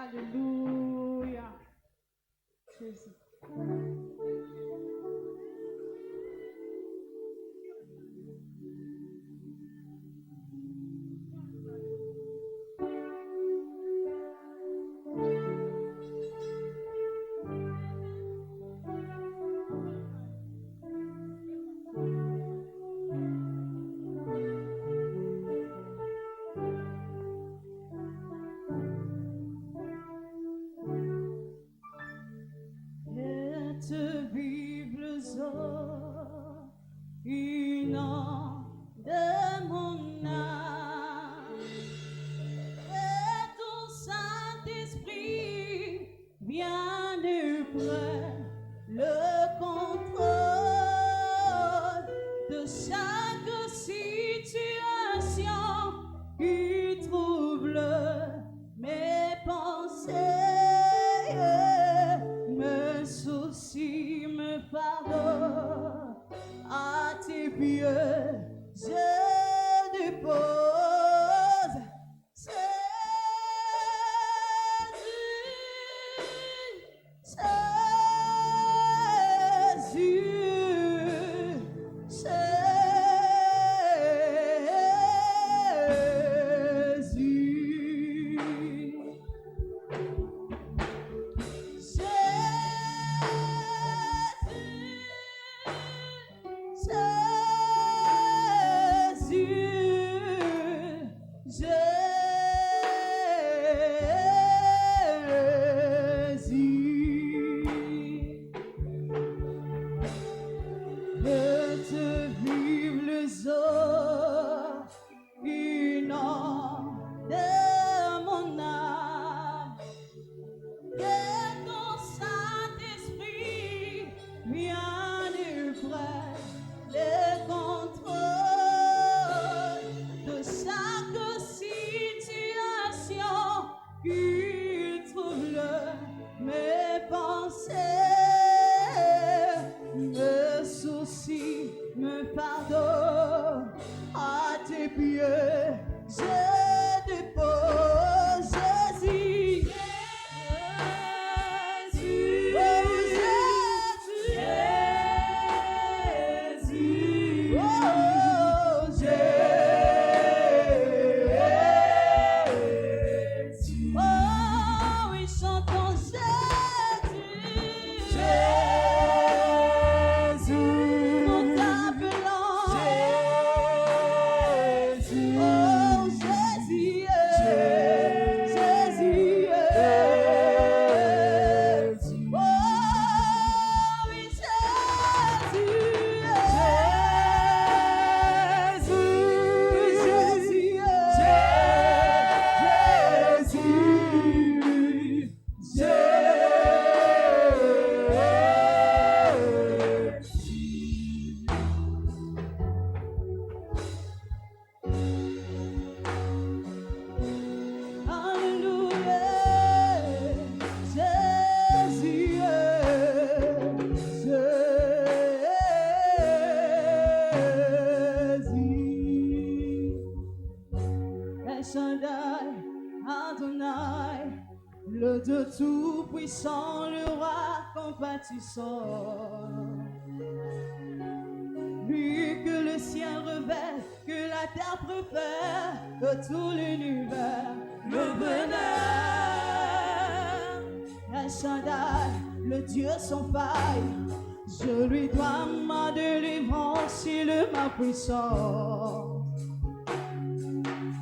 Alléluia. Jésus. Tout-puissant, le roi compatissant. Lui que le ciel révèle, que la terre préfère, que tout l'univers le bonheur. El Shaddai, le Dieu sans faille, je lui dois ma délivrance et ma puissance.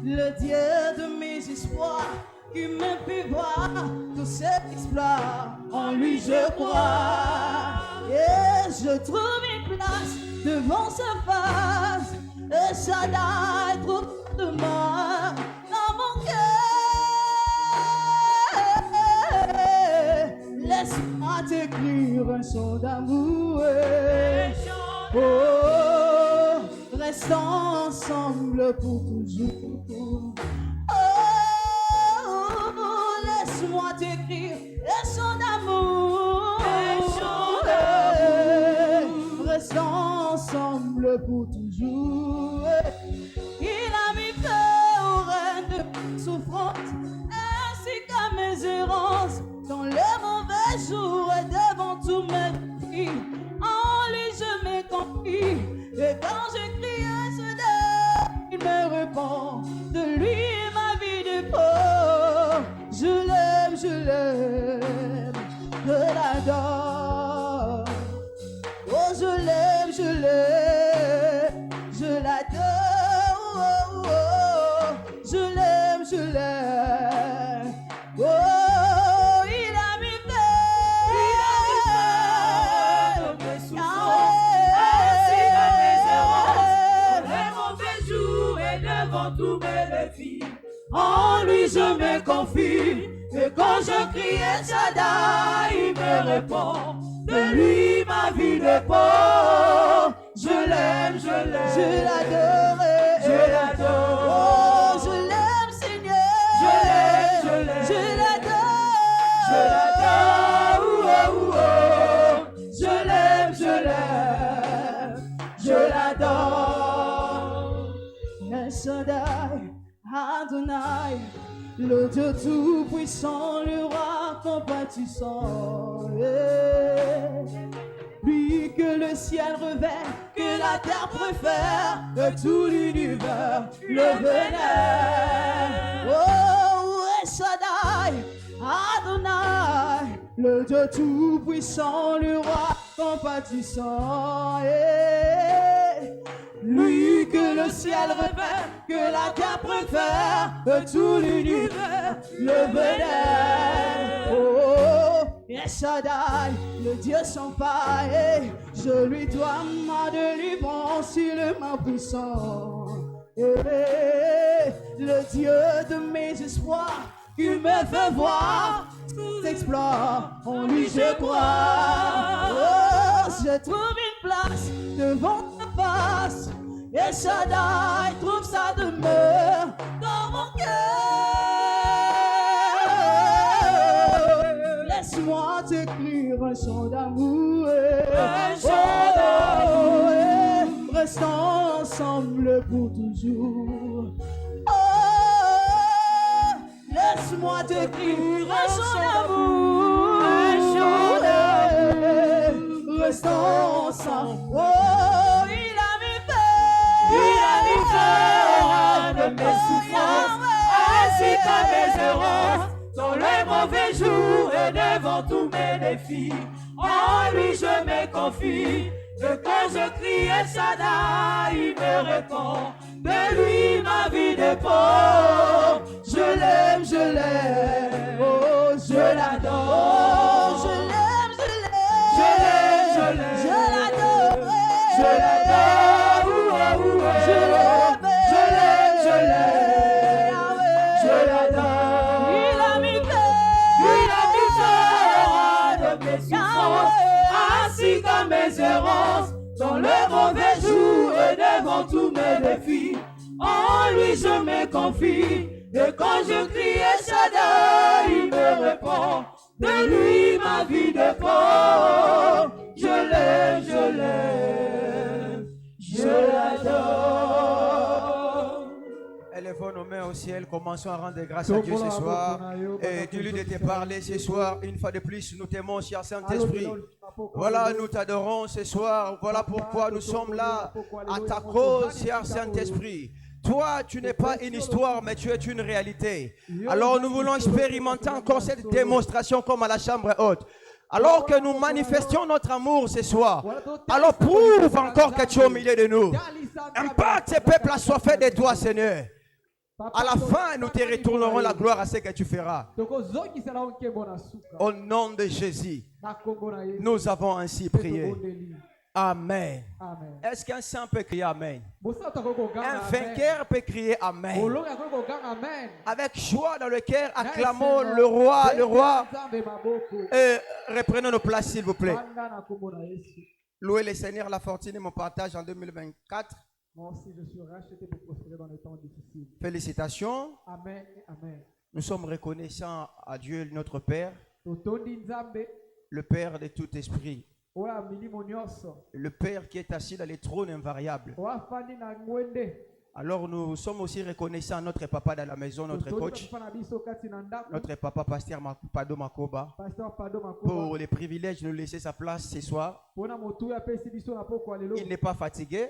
Le Dieu de mes espoirs, qui me fait voir tous ses exploits, en lui je crois, et je trouve une place devant sa face, et Shaddai trouve de moi dans mon cœur. Laisse-moi t'écrire un son d'amour, oh, restons ensemble pour toujours. Laisse-moi t'écrire un chant d'amour, restons ensemble pour toujours. Il a mis feu au rein de souffrance, ainsi qu'à mes mes errances, dans les mauvais jours et devant tous mes cris. En lui je me confie, et quand je crie à ce Dieu, il me répond. De lui ma vie dépend. Je l'aime, je l'adore. Oh, je l'aime, je l'adore. Oh, oh, oh. Je l'aime, oh, il a mis paix. Il a mis paix. Mes souffrances, ainsi que mes errances, les mauvais jours et devant tous mes défis. En lui je me confie, et quand je crie El Shaddai, il me répond. De lui ma vie dépend. Je l'aime, je l'adore, je l'adore. Oh, je l'aime, Seigneur, je l'adore, oh, oh, oh. Je l'adore. El Shaddai, Adonai, le Dieu tout-puissant, le roi compatissant. Lui que le ciel revêt, que la terre préfère, que tout l'univers le vénère. Oh, El Shaddai, Adonai, le Dieu tout-puissant, le roi compatissant. Lui que le ciel revêt, que la terre préfère, que tout l'univers le vénère. Oh, El Shaddai, le Dieu sans faille, je lui dois ma délivrance, il est ma puissance. Le Dieu de mes espoirs, qui me fait voir tous exploits, en lui je crois. Oh, je trouve une place devant ta face, El Shaddai trouve sa demeure dans mon cœur. Laisse-moi t'écrire un chant d'amour, un chant d'amour, restons ensemble pour toujours. Oh, laisse-moi t'écrire un chant d'amour, restons ensemble. Oh, il a mis peur de mes souffrances, ainsi qu'à mes errances, dans les mauvais jours et devant tous mes défis. En lui je me confie, et quand je crie El Shaddai, il me répond. De lui ma vie dépend. Je l'aime, oh, je l'adore. Oh, je l'aime, je l'adore, je l'adore. Je l'adore. Il a mis peur de mes souffrances, ainsi que mes errances, dans le mauvais jour et devant tous mes défis. En lui je me confie, et quand je crie El Shaddai, il me répond. De lui ma vie dépend. Je l'aime, je l'adore. Élevons nos mains au ciel, commençons à rendre grâce à Dieu ce soir. Et dis-lui de te parler ce soir. Une fois de plus, nous t'aimons, cher Saint-Esprit. Voilà, nous t'adorons ce soir. Voilà pourquoi nous sommes là à ta cause, cher Saint-Esprit. Toi, tu n'es pas une histoire, mais tu es une réalité. Alors nous voulons expérimenter encore cette démonstration comme à la chambre haute. Alors que nous manifestions notre amour ce soir, alors prouve encore que tu es au milieu de nous. Impacte ce peuple assoiffé de toi, Seigneur. À la fin, nous te retournerons la gloire à ce que tu feras. Au nom de Jésus, nous avons ainsi prié. Amen. Est-ce qu'un saint peut crier Amen? Un vainqueur peut crier Amen. Avec joie dans le cœur, acclamons le roi, le roi. Et reprenons nos places, s'il vous plaît. Louez le Seigneur, la fortune et mon partage en 2024. Félicitations. Amen. Amen. Nous sommes reconnaissants à Dieu, notre Père, le Père de tout esprit. Le Père qui est assis dans les trônes invariables. Alors nous sommes aussi reconnaissants à notre papa dans la maison, notre coach, notre papa pasteur Pado Makoba, pour les privilèges de nous laisser sa place ce soir. Il n'est pas fatigué,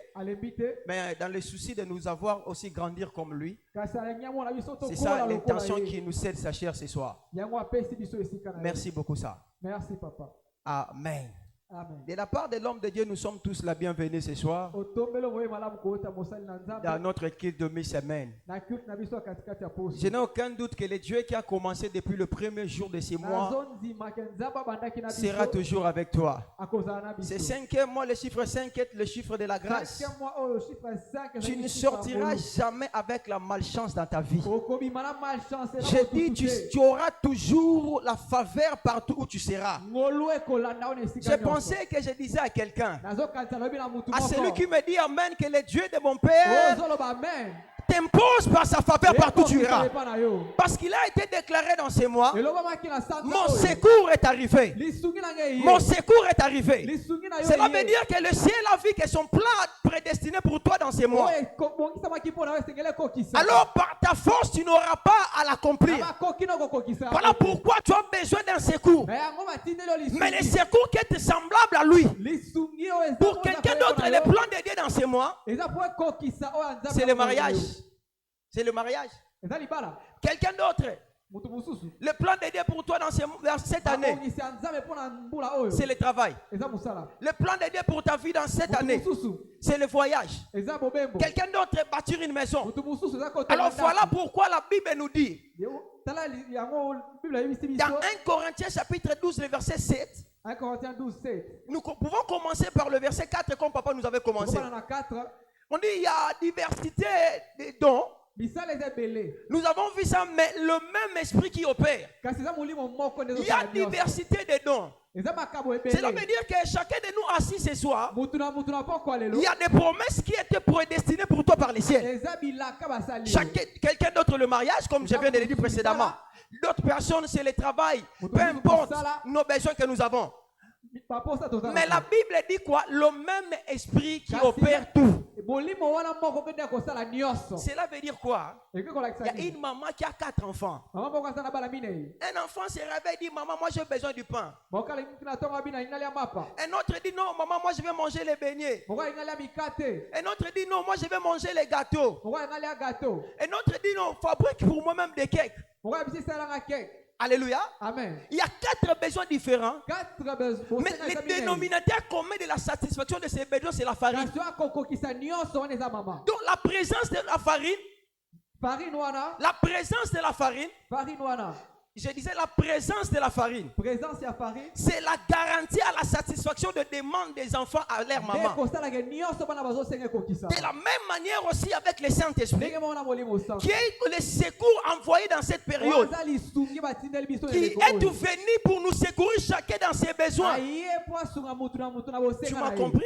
mais dans le souci de nous avoir aussi grandir comme lui. C'est ça l'intention qui nous cède sa chair ce soir. Merci beaucoup ça. Merci papa. Amen. Amen. De la part de l'homme de Dieu, nous sommes tous la bienvenue ce soir dans notre culte de mi-semaine. Je n'ai aucun doute que le Dieu qui a commencé depuis le premier jour de ces mois sera toujours avec toi. Ce 5e mois, le chiffre 5 est le chiffre de la grâce. Tu ne sortiras jamais avec la malchance dans ta vie. Je dis, tu auras toujours la faveur partout où tu seras. Je pensais que je disais à quelqu'un, à celui qui me dit Amen, que le Dieu de mon Père t'impose par sa faveur partout où tu iras. Parce qu'il a été déclaré dans ces mois, mon secours est arrivé. Mon secours est arrivé. Cela veut dire que le ciel a vu que son plan prédestiné pour toi dans ces mois. Alors par ta force, tu n'auras pas à l'accomplir. Voilà pourquoi tu as besoin d'un secours. Mais le secours qui est semblable à lui. Pour quelqu'un d'autre, le plan de Dieu dans ces mois, c'est le mariage. C'est le mariage. Quelqu'un d'autre. Le plan de Dieu pour toi dans cette année, c'est le travail. Le plan de Dieu pour ta vie dans cette année, c'est le voyage. Quelqu'un d'autre bâtir une maison. Alors voilà pourquoi la Bible nous dit, dans 1 Corinthiens chapitre 12, le verset 7, 1 Corinthiens 12, 7. Nous pouvons commencer par le verset 4 comme papa nous avait commencé. On dit il y a diversité de dons. Nous avons vu ça, mais le même esprit qui opère. Il y a diversité de dons. Cela veut dire que chacun de nous assis ce soir, il y a des promesses qui étaient prédestinées pour toi par les ciels. Quelqu'un d'autre le mariage, comme je viens de le dire précédemment. D'autres personnes, c'est le travail. Peu importe nos besoins que nous avons. Mais la Bible dit quoi? Le même esprit qui opère tout. Cela veut dire quoi? Il y a une maman qui a 4 enfants. Un enfant se réveille et dit maman, moi j'ai besoin du pain. Un autre dit non maman, moi je vais manger les beignets. Un autre dit non, moi je vais manger les gâteaux. Un autre dit non, fabrique pour moi-même des cakes. Alléluia. Amen. Il y a 4 besoins différents. Mais le dénominateur commun de la satisfaction de ces besoins, c'est la farine. Donc la présence de la farine. La présence de la farine. Je disais la présence de la farine. C'est la garantie à la satisfaction de demandes des enfants à leur maman. De la même manière aussi avec le Saint-Esprit, qui est le secours envoyé dans cette période, qui est venu pour nous secourir chacun dans ses besoins. Tu m'as compris?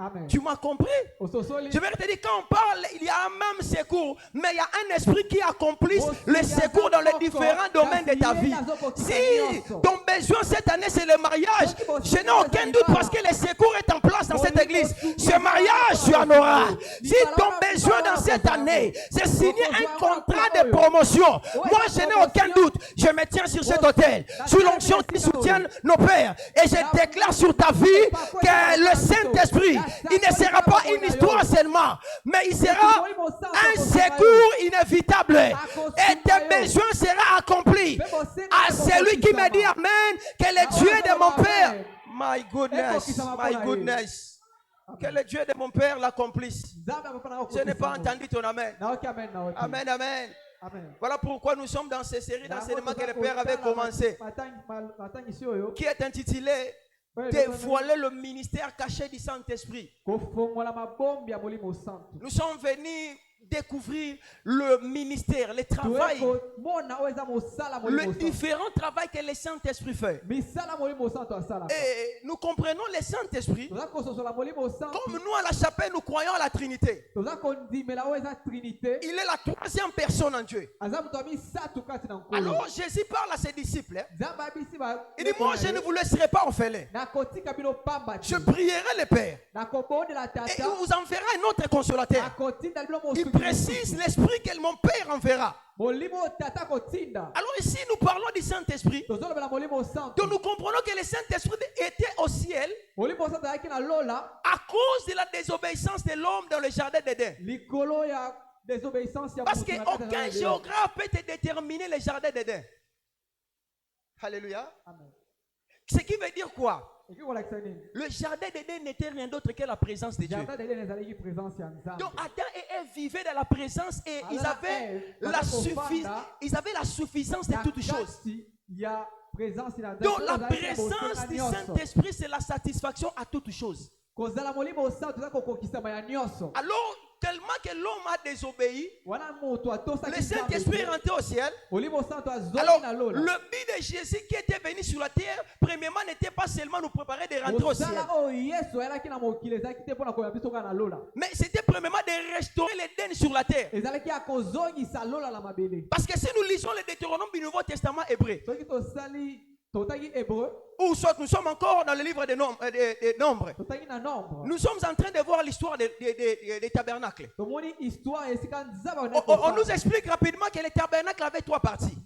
Amen. Tu m'as compris? Je vais te dire, quand on parle, il y a un même secours, mais il y a un esprit qui accomplit le secours dans les différents domaines de ta vie. Si ton besoin cette année c'est le mariage, je n'ai aucun doute parce que le secours est en place dans cette église. Ce mariage, tu en auras. Si ton besoin dans cette année, c'est signer un contrat de promotion, moi je n'ai aucun doute. Je me tiens sur cet autel, sous l'onction qui soutient nos pères, et je déclare sur ta vie que le Saint-Esprit, il ne sera pas une histoire seulement, mais il sera un secours inévitable et tes besoins seront accomplis. À celui qui me dit Amen, que le Dieu de mon Père, my goodness, que le Dieu de mon Père l'accomplisse. Je n'ai pas entendu ton Amen. Amen, amen. Voilà pourquoi nous sommes dans cette série d'enseignements que le Père avait commencé, qui est intitulé dévoiler le ministère caché du Saint-Esprit. Nous sommes venus découvrir le ministère, le travail, le différent travail que le Saint-Esprit fait. Et nous comprenons le Saint-Esprit comme nous à la chapelle nous croyons à la Trinité. Il est la 3e personne en Dieu. Alors Jésus parle à ses disciples. Il dit moi je ne vous laisserai pas orphelins. Je prierai le Père et il vous enverra un autre consolateur. Il il précise l'esprit que mon Père enverra. Alors ici, nous parlons du Saint-Esprit. Donc nous comprenons que le Saint-Esprit était au ciel à cause de la désobéissance de l'homme dans le jardin d'Éden. Parce qu'aucun géographe peut te déterminer le jardin d'Éden. Alléluia. Ce qui veut dire quoi? Le jardin d'Éden n'était rien d'autre que la présence de Dieu. Donc Adam et Ève vivaient dans la présence et ils avaient la suffisance de toutes choses. Donc la présence du Saint-Esprit, c'est la satisfaction à toutes choses. Alors, tellement que l'homme a désobéi, le Saint-Esprit est rentré au ciel. Alors, le but de Jésus qui était venu sur la terre, premièrement, n'était pas seulement nous préparer de rentrer au ciel, mais c'était premièrement de restaurer l'Éden sur la terre. Parce que si nous lisons le Deutéronome du Nouveau Testament hébreu, ou soit nous sommes encore dans le livre des Nombres, nous sommes en train de voir l'histoire des tabernacles. On nous explique rapidement que les tabernacles avaient 3 parties.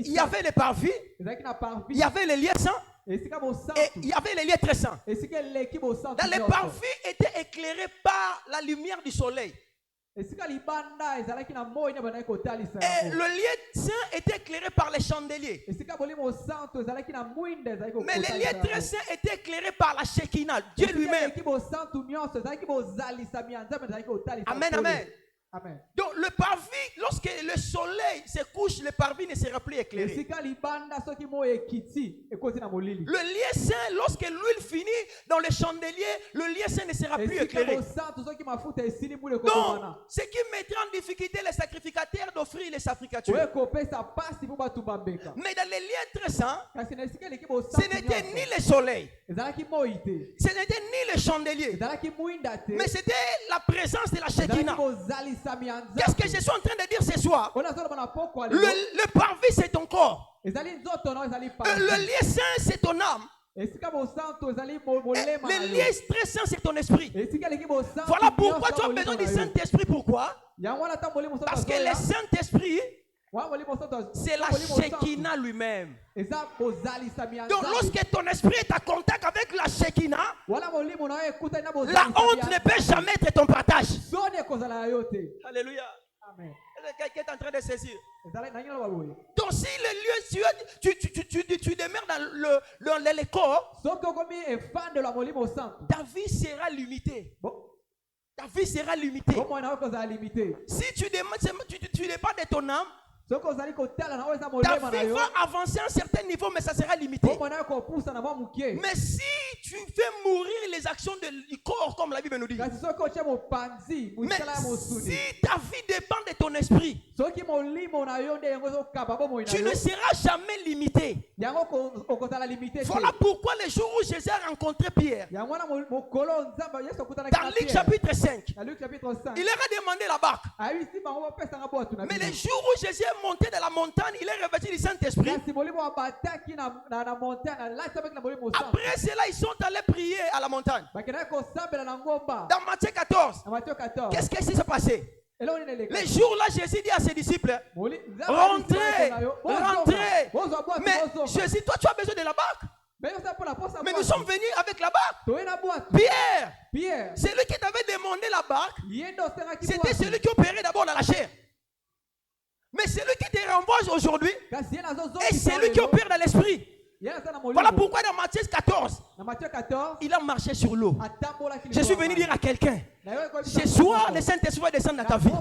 Il y avait les parvis, il y avait les lieux saints et il y avait les lieux très saints. Dans les parvis étaient éclairés par la lumière du soleil. Et le lieu saint était éclairé par les chandeliers. Mais le lieu très saint était éclairé par la Shekinah, Dieu lui-même. Amen, amen. Amen. Donc le parvis, lorsque le soleil se couche, le parvis ne sera plus éclairé. Le lieu saint, lorsque l'huile finit dans le chandelier, le lieu saint ne sera plus éclairé. Donc, ce qui mettrait en difficulté les sacrificateurs d'offrir les sacrificatures. Mais dans les lieux très saints, ce n'était ni le soleil, ce n'était ni le chandelier, mais c'était la présence de la Shekinah. Qu'est-ce que je suis en train de dire ce soir? Le parvis, c'est ton corps. Le lieu saint, c'est ton âme. Le lieu très saint, c'est ton esprit. Voilà pourquoi tu as besoin du Saint-Esprit. Pourquoi? Parce que le Saint-Esprit, c'est la Shekinah lui-même. Donc lorsque ton esprit est en contact avec la Shekinah, la honte ne peut jamais être ton partage. Alléluia. Amen. Quelqu'un est en train de saisir. Donc si le lieu, tu demeures dans le corps, ta vie sera limitée. Ta vie sera limitée. Si tu dépends de ton âme, ta vie va avancer à un certain niveau, mais ça sera limité. Mais si tu fais mourir les actions du corps, comme la Bible nous dit, mais si ta vie dépend de ton esprit, tu ne seras jamais limité. Voilà pourquoi le jour où Jésus a rencontré Pierre, dans Luc chapitre 5, il leur a demandé la barque. Mais le jour où Jésus est monté de la montagne, il est revêtu du Saint-Esprit. Après cela, ils sont allés prier à la montagne. Dans Matthieu 14, qu'est-ce qui s'est passé? Le jour-là, Jésus dit à ses disciples, rentrez, rentrez. Mais Jésus, toi, tu as besoin de la barque. Mais nous sommes venus avec la barque. Pierre, celui qui t'avait demandé la barque, c'était celui qui opérait d'abord dans la chair. Mais celui qui te renvoie aujourd'hui est celui qui opère dans l'esprit. Voilà pourquoi dans Matthieu 14, il a marché sur l'eau. Je suis venu dire à quelqu'un, ce soir, le Saint-Esprit va descendre dans ta vie.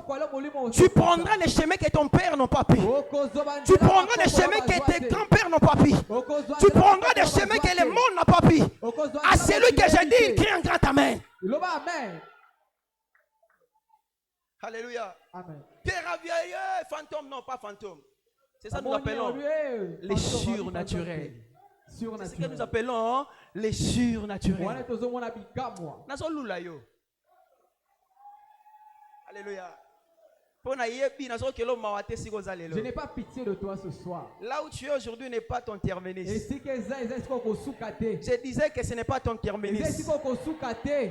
Tu prendras les chemins que ton père n'a pas pris. Tu prendras les chemins que tes grands-pères n'ont pas pris. Tu prendras des chemins que le monde n'a pas pris. À celui que j'ai dit, il crie un grand amen. Alléluia. Amen. Fantôme, non, pas fantôme. C'est ça que nous appelons les surnaturels. C'est ce que nous appelons les surnaturels. Alléluia. Je n'ai pas pitié de toi ce soir. Là où tu es aujourd'hui n'est pas ton terminus. Je disais que ce n'est pas ton terminus.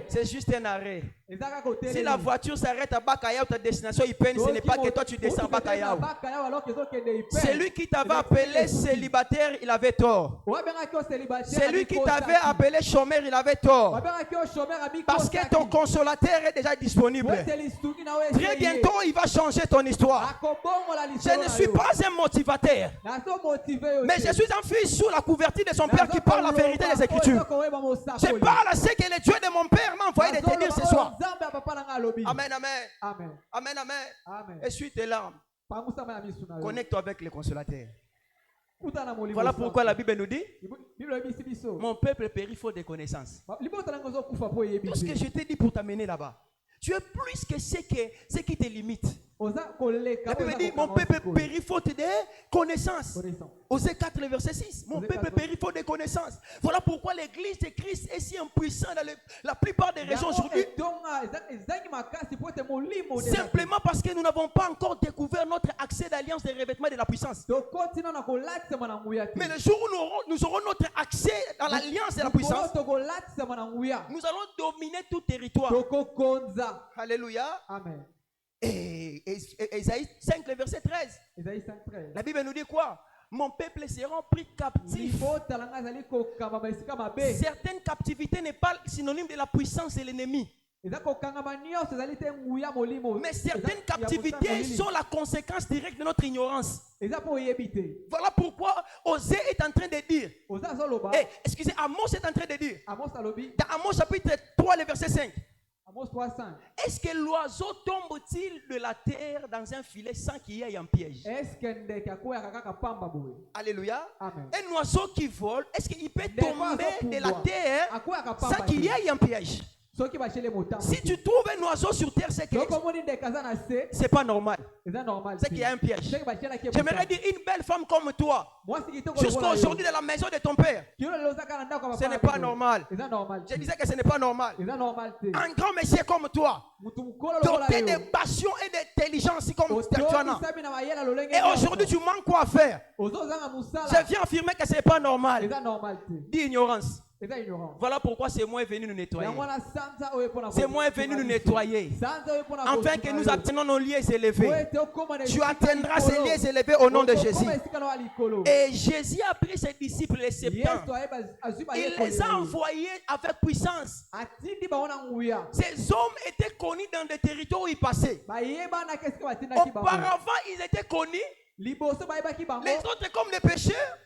C'est juste un arrêt. Si la voiture s'arrête à Bakayao, ta destination Ipen, ce n'est pas que toi tu descends à Bakayao. Celui qui t'avait appelé célibataire, il avait tort. Celui qui t'avait appelé chômeur, il avait tort. Parce que ton consolateur est déjà disponible. Très bientôt, il va changer ton histoire. Je ne suis pas un motivateur, mais je suis un fils sous la couverture de son père qui parle la vérité des Écritures. Je parle à ce que le Dieu de mon père m'a envoyé de te dire ce soir. Amen, amen. Amen, amen. Essuie tes larmes. Connecte-toi avec le consolateur. Voilà pourquoi la Bible nous dit: mon peuple périt faute de connaissances. Lorsque je t'ai dit pour t'amener là-bas, tu es plus que ce qui te limite. La Bible dit: mon peuple périt faute de connaissances. Osée 4, verset 6. Mon peuple périt faute de connaissances. Voilà pourquoi l'église de Christ est si impuissante dans la plupart des régions aujourd'hui. Simplement parce que nous n'avons pas encore découvert notre accès d'alliance des revêtements de la puissance. Mais le jour où nous aurons notre accès dans l'alliance de la puissance, nous allons dominer tout territoire. Alléluia. Amen. Et Ésaïe 5, le verset 13. La Bible nous dit quoi? Mon peuple sera pris captif. Certaines captivités n'est pas synonyme de la puissance de l'ennemi. Mais certaines captivités sont la conséquence directe de notre ignorance. Voilà pourquoi Osée est en train de dire, excusez, Amos est en train de dire, dans Amos chapitre 3, le verset 5, est-ce que l'oiseau tombe-t-il de la terre dans un filet sans qu'il y ait un piège? Alléluia. Amen. Un oiseau qui vole, est-ce qu'il peut tomber de la terre sans qu'il y ait un piège? Si tu trouves un oiseau sur terre, c'est pas normal. C'est qu'il y a un piège. J'aimerais dire, une belle femme comme toi, jusqu'à aujourd'hui dans la maison de ton père, ce n'est pas normal. Je disais que ce n'est pas normal. Un grand monsieur comme toi, doté de passion et d'intelligence comme tu en as, et aujourd'hui tu manques quoi faire? Je viens affirmer que ce n'est pas normal. Dis ignorance. Voilà pourquoi c'est moi venu nous nettoyer. C'est moi venu nous nettoyer. Afin que nous atteignons nos lieux élevés. Tu atteindras ces lieux élevés au nom de Jésus. Et Jésus a pris ses disciples les 70. Il les a envoyés avec puissance. Ces hommes étaient connus dans des territoires où ils passaient. Auparavant, ils étaient connus. Les autres comme les pécheurs.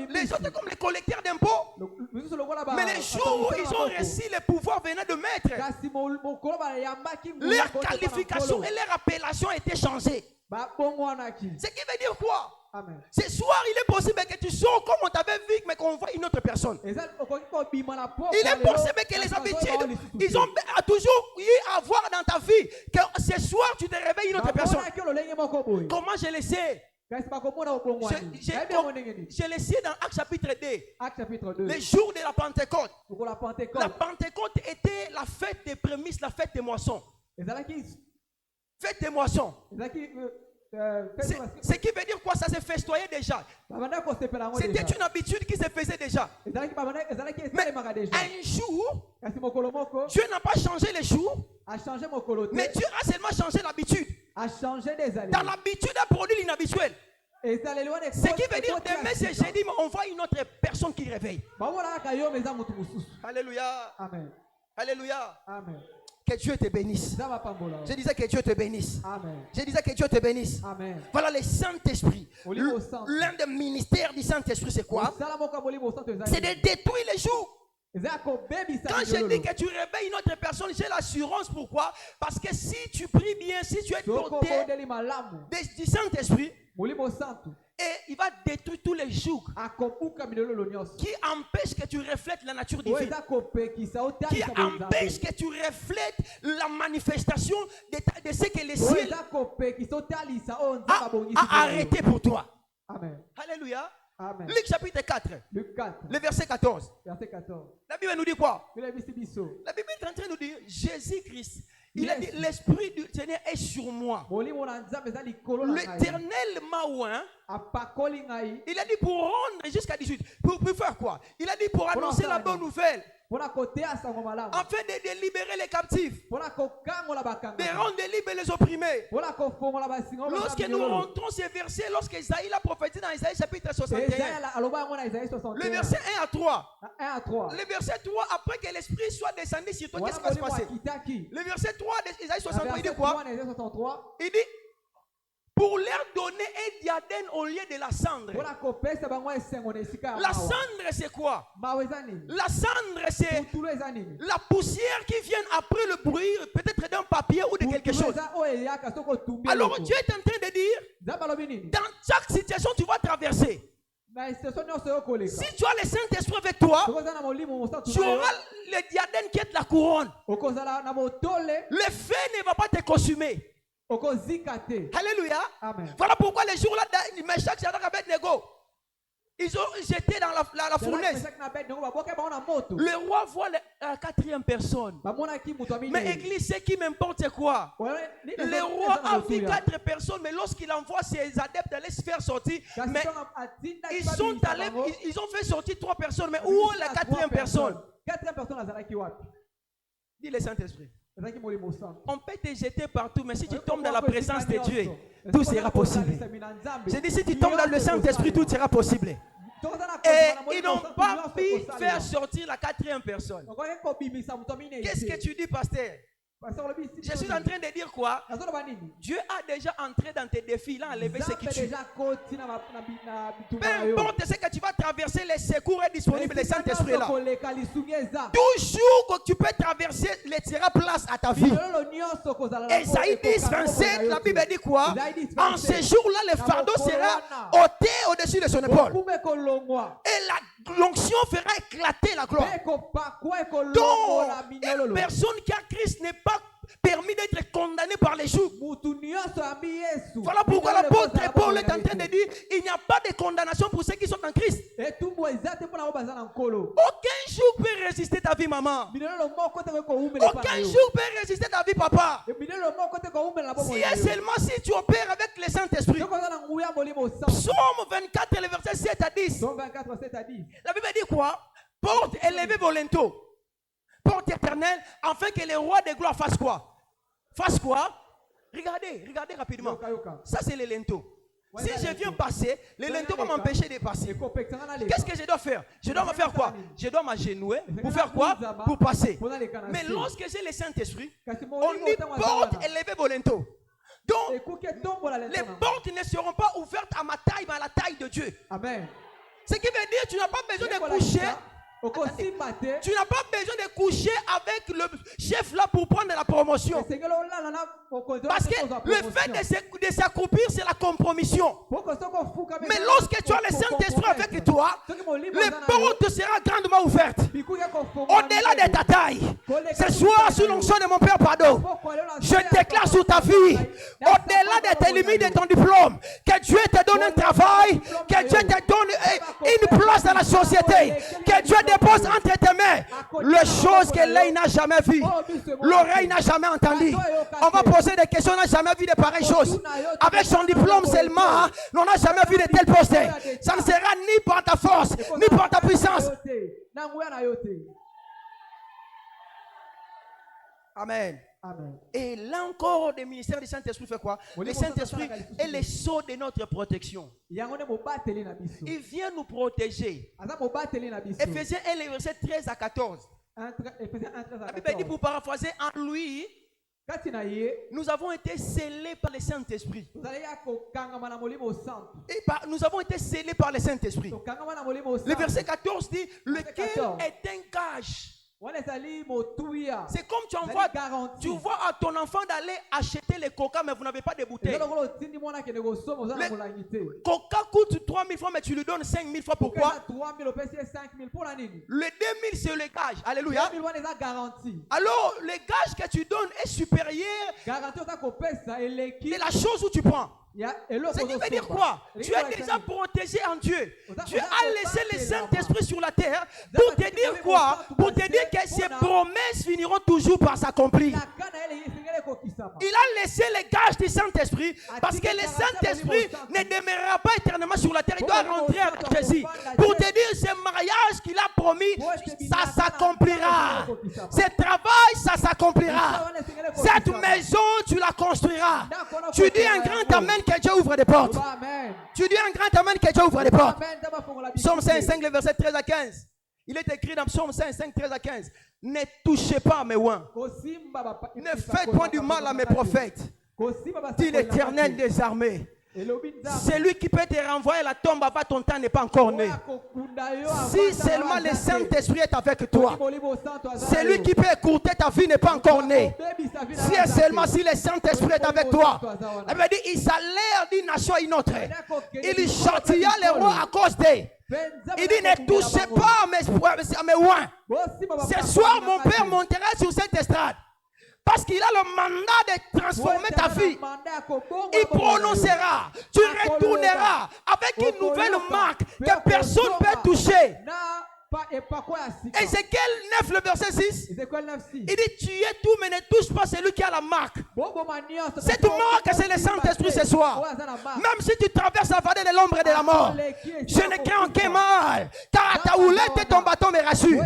Les autres comme les collecteurs d'impôts. Mais les jours où ils ont reçu le pouvoir venant de maître, leur qualification et leur appellation étaient changées. Ce qui veut dire quoi? Amen. Ce soir, il est possible que tu sors comme on t'avait vu, mais qu'on voit une autre personne. Il est possible que les habitudes, ils ont toujours eu à voir dans ta vie que ce soir, tu te réveilles une autre personne. Comment je le sais? Je le sais dans Actes chapitre 2. Le jour de la Pentecôte. La Pentecôte était la fête des prémices, la fête des moissons. Fête des moissons. Ce qui veut dire quoi? Ça se festoyait déjà. C'était une habitude qui se faisait déjà. Mais un jour, Dieu n'a pas changé les jours, mais Dieu a seulement changé l'habitude. Dans l'habitude a produit l'inhabituel. Ce qui veut dire demain c'est jeudi, mais on voit une autre personne qui réveille. Alléluia. Amen. Alléluia. Amen. Que Dieu te bénisse. Je disais que Dieu te bénisse. Amen. Je disais que Dieu te bénisse. Amen. Voilà le Saint-Esprit. L'un des ministères du Saint-Esprit, c'est quoi? C'est de détruire les jours. Quand je dis que tu réveilles une autre personne, j'ai l'assurance. Pourquoi? Parce que si tu pries bien, si tu es doté du Saint-Esprit, et il va détruire tous les jours qui empêchent que tu reflètes la nature divine, qui empêchent que tu reflètes la manifestation de ce que le ciel a arrêté pour toi. Amen. Alléluia. Amen. Luc chapitre 4, le verset 14. La Bible nous dit quoi? La Bible est en train de nous dire, Jésus-Christ, il a dit, l'Esprit du Seigneur est sur moi. L'Éternel m'a oint. Il a dit pour rendre jusqu'à 18. Pour faire quoi? Il a dit pour annoncer la bonne nouvelle. afin de libérer les captifs, de rendre libres les opprimés. Lorsque nous rentrons ces versets, lorsque Isaïe l'a prophétisé dans Isaïe chapitre 61, le verset 1 à 3. Le verset 3, après que l'Esprit soit descendu sur toi, qu'est-ce qui va se passer? Le verset 3 d'Isaïe 63, il dit quoi? Il dit, pour leur donner un diadème au lieu de la cendre. La cendre, c'est quoi? La cendre, c'est la poussière qui vient après le bruit, peut-être d'un papier ou de quelque chose. Alors Dieu est en train de dire, dans chaque situation tu vas traverser, si tu as le Saint-Esprit avec toi, tu auras le diadème qui est la couronne. Le feu ne va pas te consumer. Alléluia. Amen. Voilà pourquoi les jours-là, Meshach, Shadrach, Abednego, ils ont jeté dans la fournaise. Le roi voit la quatrième personne. Mais église, ce qui m'importe c'est quoi? Le roi a vu 4 personnes, mais lorsqu'il envoie ses adeptes aller se faire sortir, mais ils sont allés, ils ont fait sortir 3 personnes. Mais où est la 4e personne? Dis le Saint-Esprit. On peut te jeter partout, mais si tu tombes dans la présence de Dieu, tout sera possible. J'ai dit, si tu tombes dans le Saint-Esprit, tout sera possible. Et ils n'ont pas pu faire sortir la 4e personne. Qu'est-ce que tu dis, pasteur? Je suis en train de dire quoi? Dieu a déjà entré dans tes défis. Il a enlevé ce qui tue. Peu importe ce que tu vas traverser, les secours est disponible, le Saint-Esprit est là. Toujours que tu peux traverser, laissera place à ta vie. Esaïe 10, 27, la Bible dit quoi? En ce jour-là, le fardeau sera ôté au-dessus de son épaule. Et l'onction fera éclater la gloire. Donc, une personne qui a Christ n'est pas permis d'être condamné par les jours. Voilà pourquoi l'apôtre Paul est en train de dire, il n'y a pas de condamnation pour ceux qui sont en Christ. Aucun jour peut résister ta vie, maman. Aucun jour peut résister ta vie, papa. Si seulement si tu opères avec le Saint-Esprit. Psaume 24, le verset 7 à 10. La Bible dit quoi? Porte élevée vos linteaux. Porte éternelle, afin que les rois de gloire fassent quoi? Fassent quoi? Regardez rapidement. Ça, c'est les linteaux. Si je viens passer, les linteaux vont m'empêcher de passer. Qu'est-ce que je dois faire? Je dois me faire quoi? Je dois m'agenouiller pour faire quoi? Pour passer. Mais lorsque j'ai le Saint-Esprit, on dit porte élevée vos linteaux. Donc, les portes ne seront pas ouvertes à ma taille, mais à la taille de Dieu. Amen. Ce qui veut dire que tu n'as pas besoin de coucher. Tu n'as pas besoin de coucher avec le chef là pour prendre la promotion. Parce que le fait de s'accroupir, c'est la compromission. Mais lorsque tu as le Saint-Esprit avec toi, les portes seront grandement ouvertes. Au-delà de ta taille. Ce soir, sous l'onction de mon Père Pardon, je déclare sur ta vie, au-delà de tes limites de ton diplôme, que Dieu te donne un travail, que Dieu te donne une place dans la société, que Dieu dépose entre tes mains les choses que l'œil n'a jamais vues, l'oreille n'a jamais entendues. On va poser des questions, on n'a jamais vu de pareilles choses. Avec son diplôme seulement, on n'a jamais vu de tels postes. Ça ne sera ni par ta force, ni par ta puissance. Amen. Amen. Et là encore, le ministère du Saint-Esprit fait quoi? Le Saint-Esprit est le sceau de notre protection. Il vient nous protéger. Éphésiens 1, les versets 13 à 14. La Bible dit, pour paraphraser, en lui, nous avons été scellés par le Saint-Esprit. Nous avons été scellés par le Saint-Esprit. Le verset 14 dit, lequel est un gage. C'est comme tu vois à ton enfant d'aller acheter les coca, mais vous n'avez pas de bouteille. Le coca coûte 3 000 francs, mais tu lui donnes 5 000 francs. Pourquoi? Le 2 000, c'est le gage. Alléluia. Alors, le gage que tu donnes est supérieur de la chose où tu prends. Ce qui veut dire quoi? Tu es déjà protégé en Dieu. Dieu a laissé le Saint-Esprit sur la terre pour te dire quoi? Pour te dire que ses promesses finiront toujours par s'accomplir. Il a laissé les gages du Saint-Esprit parce que le Saint-Esprit ne demeurera pas éternellement sur la terre. Il doit rentrer avec Jésus pour te dire ce mariage qu'il a promis famille, ça s'accomplira. Ce travail, ça s'accomplira. Cette maison, tu la construiras. Tu dis un grand amen que Dieu ouvre des portes. Tu dis un grand amen que Dieu ouvre des portes. Psaume 5, le verset 13 à 15. Il est écrit dans Psaume 5, 13 à 15. Ne touchez pas à mes oins. Ne faites point du mal à mes prophètes. Dit l'Éternel des armées. Celui qui peut te renvoyer à la tombe avant ton temps n'est pas encore né. Si seulement le Saint-Esprit est avec toi, celui qui peut écourter ta vie n'est pas encore né. Si seulement si le Saint-Esprit est avec toi, il s'allait d'une nation à une autre. Il châtia les rois à cause d'eux. Il dit ne touchez pas à mes oins. Ce soir mon Père montera sur cette estrade. Parce qu'il a le mandat de transformer ta vie. Il prononcera. Tu retourneras avec une nouvelle marque que personne ne peut toucher. Ézéchiel 9, le verset 6. Il dit tu es tout, mais ne touche pas celui qui a la marque. Cette marque, c'est le Saint-Esprit ce soir. Même si tu traverses la vallée de l'ombre et de la mort, je ne crains aucun mal, car ta houlette et ton bâton me rassurent.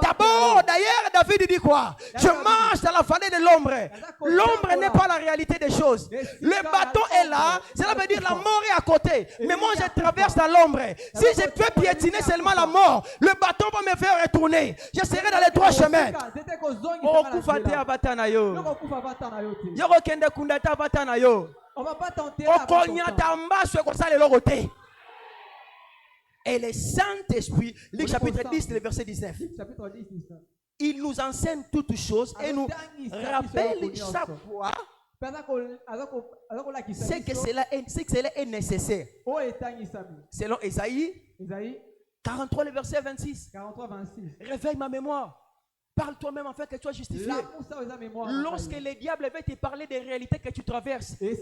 D'abord, d'ailleurs, David dit quoi? Je marche dans la vallée de l'ombre. L'ombre n'est pas la réalité des choses. Le bâton est là, cela veut dire la mort est à côté. Mais moi, je traverse dans l'ombre. Si je peux piétiner seulement la mort, le bâton va me faire retourner. Je serai dans les trois chemins. On va pas tenter. Et le Saint-Esprit, Luc chapitre 10, le verset 19. Il nous enseigne toutes choses et nous rappelle chaque fois ce que cela est nécessaire. Selon Ésaïe 43, le verset 26. Réveille ma mémoire. Parle toi-même afin que tu sois justifié. Lorsque le diable veut te parler des réalités que tu traverses, le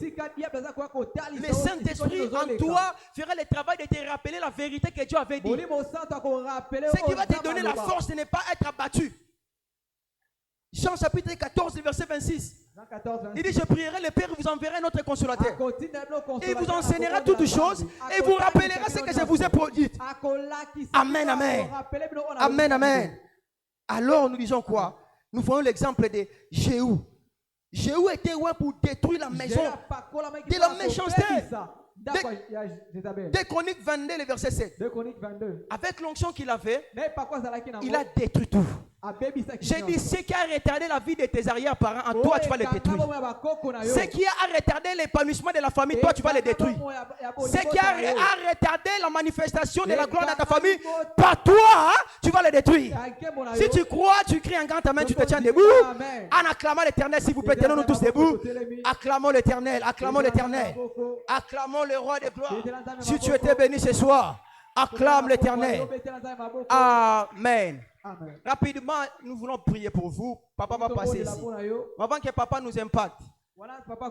Saint-Esprit en toi fera le travail de te rappeler la vérité que Dieu avait dit. Ce qui va te donner la force de ne pas être abattu. Jean chapitre 14, verset 26. Il dit, je prierai le Père, vous enverrai notre consolateur. Il vous enseignera toutes choses et vous rappellera ce que je vous ai produit. Amen, amen. Amen, amen. Alors nous disons quoi? Nous voyons l'exemple de Jéhu. Jéhu était loin pour détruire la maison de la méchanceté. Des Chroniques 22, le verset 7. Avec l'onction qu'il avait, il a détruit tout. J'ai dit, ce qui a retardé la vie de tes arrière-parents, en toi tu vas les détruire. Ce qui a retardé l'épanouissement de la famille, toi tu vas les détruire. Ce qui a retardé la manifestation de la gloire de ta famille, par toi tu vas les détruire. Si tu crois, tu cries un grand amen, tu te tiens debout. En acclamant l'Éternel, s'il vous plaît, tenons-nous tous debout. Acclamons l'Éternel, acclamons l'Éternel. Acclamons le roi de gloire. Si tu étais béni ce soir, acclame l'Éternel. Amen. Amen. Rapidement, nous voulons prier pour vous. Papa va passer ici. Avant que papa nous impacte,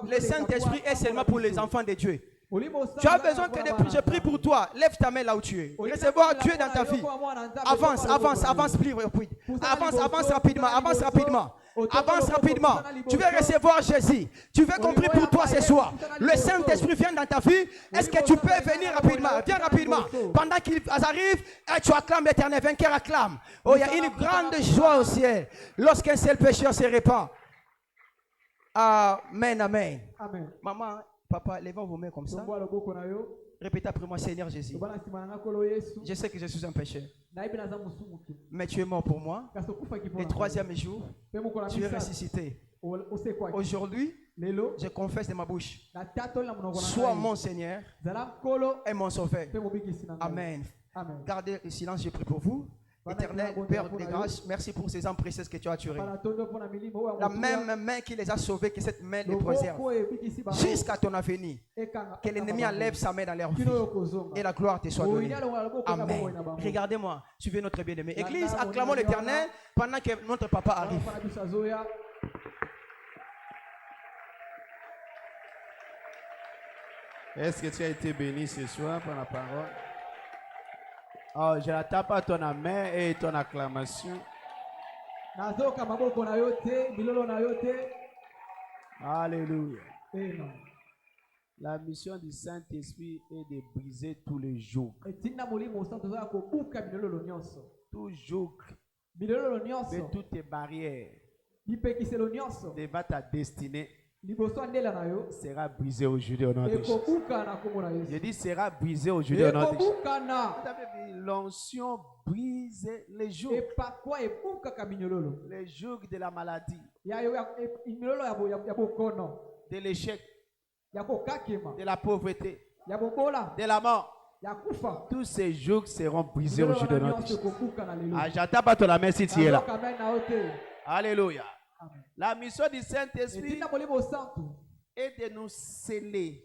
le Saint-Esprit est seulement pour les enfants de Dieu. Tu as besoin que je prie pour toi. Lève ta main là où tu es. Recevoir Dieu dans ta vie. Avance, avance, avance, avance rapidement, avance rapidement. Avance rapidement. Tu veux recevoir Jésus. Tu veux qu'on prie pour toi ce soir. Le Saint-Esprit vient dans ta vie. Est-ce que tu peux venir rapidement? Viens rapidement. Pendant qu'ils arrivent, tu acclames l'Éternel. Vainqueur acclame. Oh, il y a une grande joie au ciel lorsqu'un seul pécheur se répand. Amen, amen. Amen. Maman, papa, levez vos mains comme ça. Répétez après moi, Seigneur Jésus. Je sais que je suis un pécheur, mais tu es mort pour moi. Le troisième jour, tu es ressuscité. Aujourd'hui, je confesse de ma bouche, sois mon Seigneur et mon Sauveur. Amen. Gardez le silence, je prie pour vous. Éternel Père de grâce, merci pour ces âmes précieuses que tu as tuées. La même main qui les a sauvés, que cette main les préserve jusqu'à ton avenir. Que l'ennemi enlève sa main dans leur vie et la gloire te soit donnée. Amen. Regardez-moi, suivez notre bien-aimé. Église, acclamons l'Éternel pendant que notre papa arrive. Est-ce que tu as été béni ce soir par la parole? Oh, je n'attends pas ton amen et ton acclamation. Alléluia. Amen. La mission du Saint-Esprit est de briser tous les jours. tout joug bilelo de nyonso toutes tes barrières lipekiselo nyonso devant ta destinée liboso ndela na yo sera brisé aujourd'hui au nom de Jésus. ekobukana kombo na Je Yesu dis sera brisé aujourd'hui au nom de Jésus. ekobukana Vous avez vu, l'onction brise les jougs. epakwa ebukaka minyololo Les jougs de la maladie, milolo ya bokono de l'échec, ya kokakema de la pauvreté, ya bobola de la mort. ya kufa Tous ces jougs seront brisés aujourd'hui au nom de nyonso Jésus. ekobukana lelo Ah, j'attends pas ton la main si tu es là. Nazoka amen na yo te. Alléluia. Amen. La mission du Saint-Esprit etina molimo santu est de nous sceller